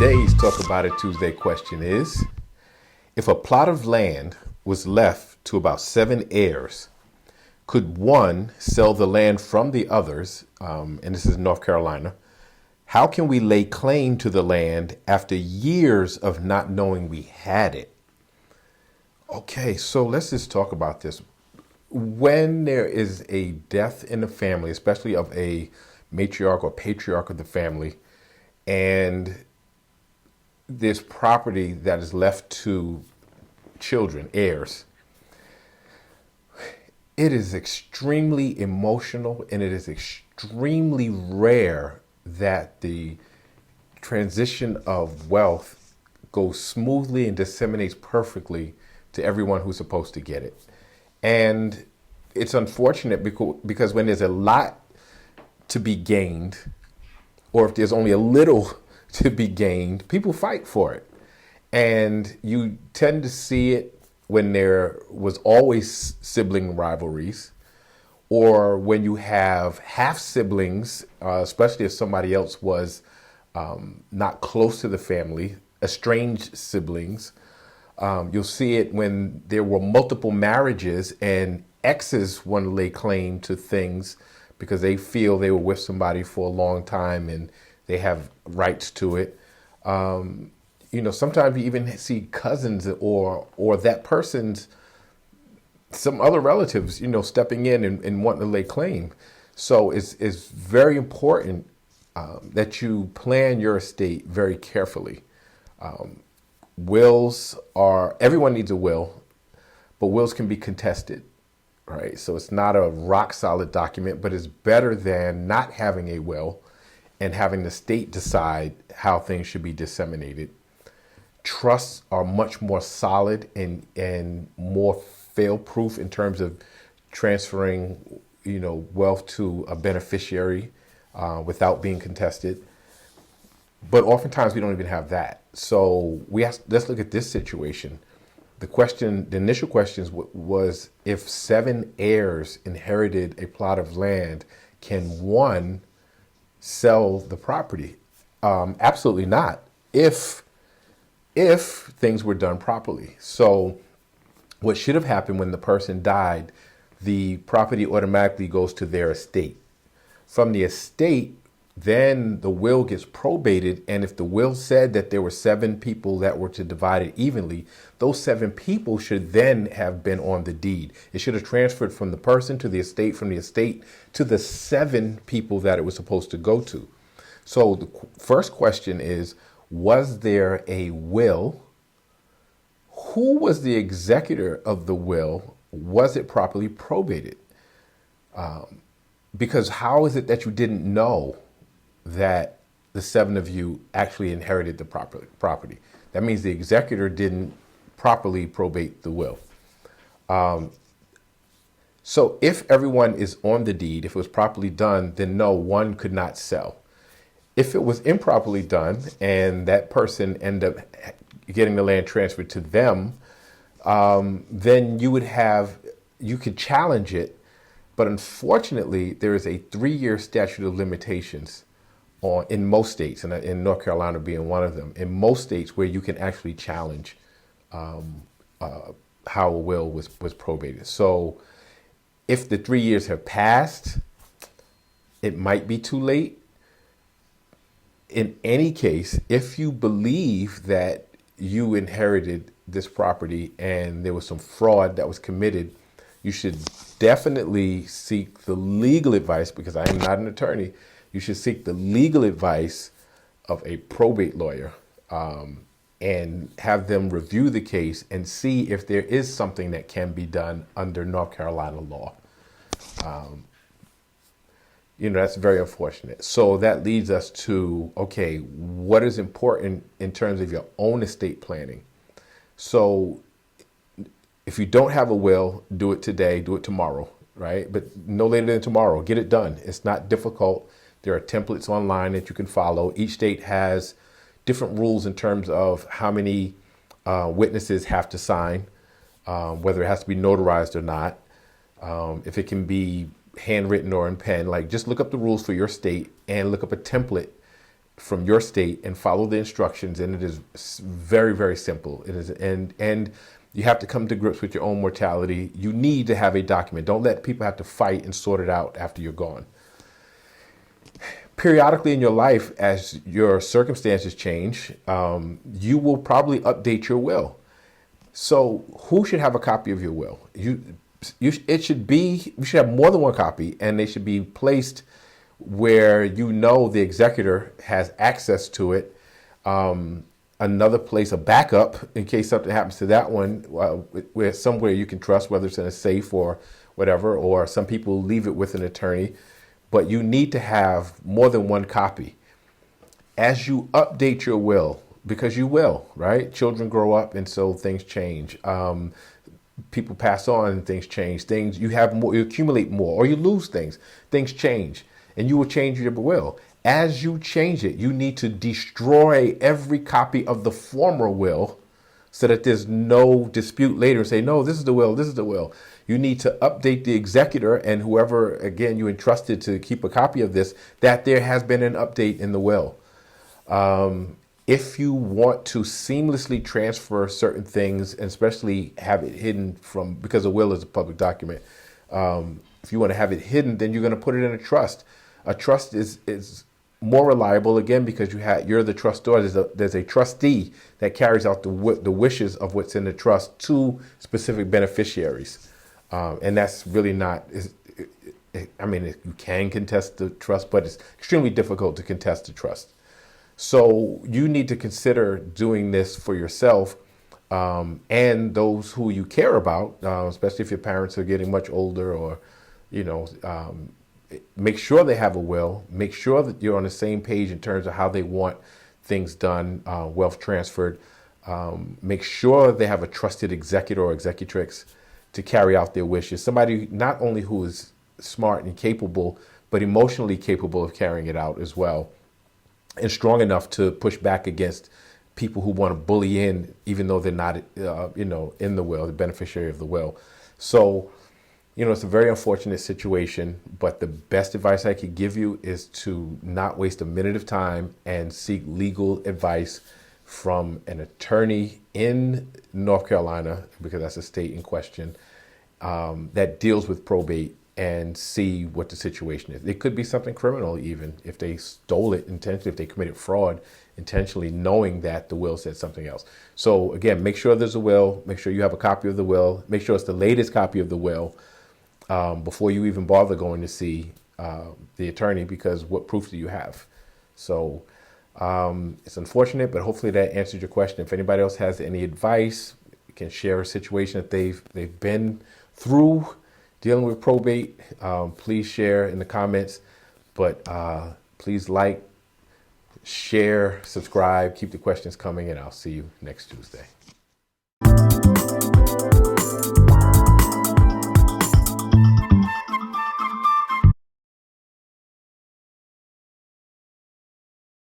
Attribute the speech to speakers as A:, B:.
A: Today's Talk About It Tuesday question is, if a plot of land was left to about 7 heirs, could one sell the land from the others, and this is North Carolina, how can we lay claim to the land after years of not knowing we had it? Okay, so let's just talk about this. When there is a death in the family, especially of a matriarch or patriarch of the family, and there's property that is left to children, heirs, it is extremely emotional and it is extremely rare that the transition of wealth goes smoothly and disseminates perfectly to everyone who's supposed to get it. And it's unfortunate because when there's a lot to be gained, or if there's only a little to be gained, people fight for it. And you tend to see it when there was always sibling rivalries, or when you have half siblings, especially if somebody else was not close to the family, estranged siblings. You'll see it when there were multiple marriages and exes want to lay claim to things because they feel they were with somebody for a long time and they have rights to it. Sometimes you even see cousins or that person's, some other relatives, stepping in and wanting to lay claim. So it's very important that you plan your estate very carefully. Everyone needs a will, but wills can be contested, right? So it's not a rock solid document, but it's better than not having a will and having the state decide how things should be disseminated. Trusts are much more solid and more fail-proof in terms of transferring, wealth to a beneficiary without being contested. But oftentimes we don't even have that. So let's look at this situation. The initial question was, if 7 heirs inherited a plot of land, can one sell the property? Absolutely not. If things were done properly. So what should have happened when the person died, the property automatically goes to their estate. From the estate, then the will gets probated, and if the will said that there were 7 people that were to divide it evenly, those 7 people should then have been on the deed. It should have transferred from the person to the estate, from the estate to the 7 people that it was supposed to go to. So the first question is, was there a will? Who was the executor of the will? Was it properly probated? Because how is it that you didn't know that the 7 of you actually inherited the property? That means the executor didn't properly probate the will. So if everyone is on the deed, if it was properly done, then no, one could not sell. If it was improperly done and that person ended up getting the land transferred to them, then you could challenge it. But unfortunately, there is a 3-year statute of limitations in most states, and in North Carolina being one of them, in most states where you can actually challenge how a will was probated. So if the 3 years have passed, it might be too late. In any case, if you believe that you inherited this property and there was some fraud that was committed, you should definitely seek the legal advice, because I am not an attorney. You should seek the legal advice of a probate lawyer and have them review the case and see if there is something that can be done under North Carolina law. That's very unfortunate. So that leads us to, okay, what is important in terms of your own estate planning? So if you don't have a will, do it today, do it tomorrow, right? But no later than tomorrow, get it done. It's not difficult. There are templates online that you can follow. Each state has different rules in terms of how many witnesses have to sign, whether it has to be notarized or not, if it can be handwritten or in pen. Like, just look up the rules for your state and look up a template from your state and follow the instructions. And it is very, very simple. It is, and you have to come to grips with your own mortality. You need to have a document. Don't let people have to fight and sort it out after you're gone. Periodically in your life, as your circumstances change, you will probably update your will. So who should have a copy of your will? You should have more than one copy, and they should be placed where the executor has access to it. Another place, a backup, in case something happens to that one, where somewhere you can trust, whether it's in a safe or whatever, or some people leave it with an attorney. But you need to have more than one copy. As you update your will, because you will, right? Children grow up, and so things change. People pass on, and things change. Things you have more, you accumulate more, or you lose things. Things change, and you will change your will. As you change it, you need to destroy every copy of the former will, so that there's no dispute later and say, no, this is the will, this is the will. You need to update the executor and whoever, again, you entrusted to keep a copy of this, that there has been an update in the will. If you want to seamlessly transfer certain things, and especially have it hidden because a will is a public document, if you want to have it hidden, then you're going to put it in a trust. A trust is more reliable, again, because you're the trustor. There's a trustee that carries out the wishes of what's in the trust to specific beneficiaries. And that's really not, you can contest the trust, but it's extremely difficult to contest the trust. So you need to consider doing this for yourself and those who you care about, especially if your parents are getting much older, or, make sure they have a will. Make sure that you're on the same page in terms of how they want things done, wealth transferred. Make sure they have a trusted executor or executrix to carry out their wishes. Somebody not only who is smart and capable, but emotionally capable of carrying it out as well, and strong enough to push back against people who want to bully in, even though they're not, in the will, the beneficiary of the will. So, it's a very unfortunate situation, but the best advice I could give you is to not waste a minute of time and seek legal advice from an attorney in North Carolina, because that's a state in question, that deals with probate, and see what the situation is. It could be something criminal, even if they stole it intentionally, if they committed fraud intentionally, knowing that the will said something else. So again, make sure there's a will, make sure you have a copy of the will, make sure it's the latest copy of the will, before you even bother going to see the attorney, because what proof do you have? So it's unfortunate, but hopefully that answered your question. If anybody else has any advice, you can share a situation that they've been through dealing with probate, please share in the comments. But please like, share, subscribe, keep the questions coming, and I'll see you next Tuesday.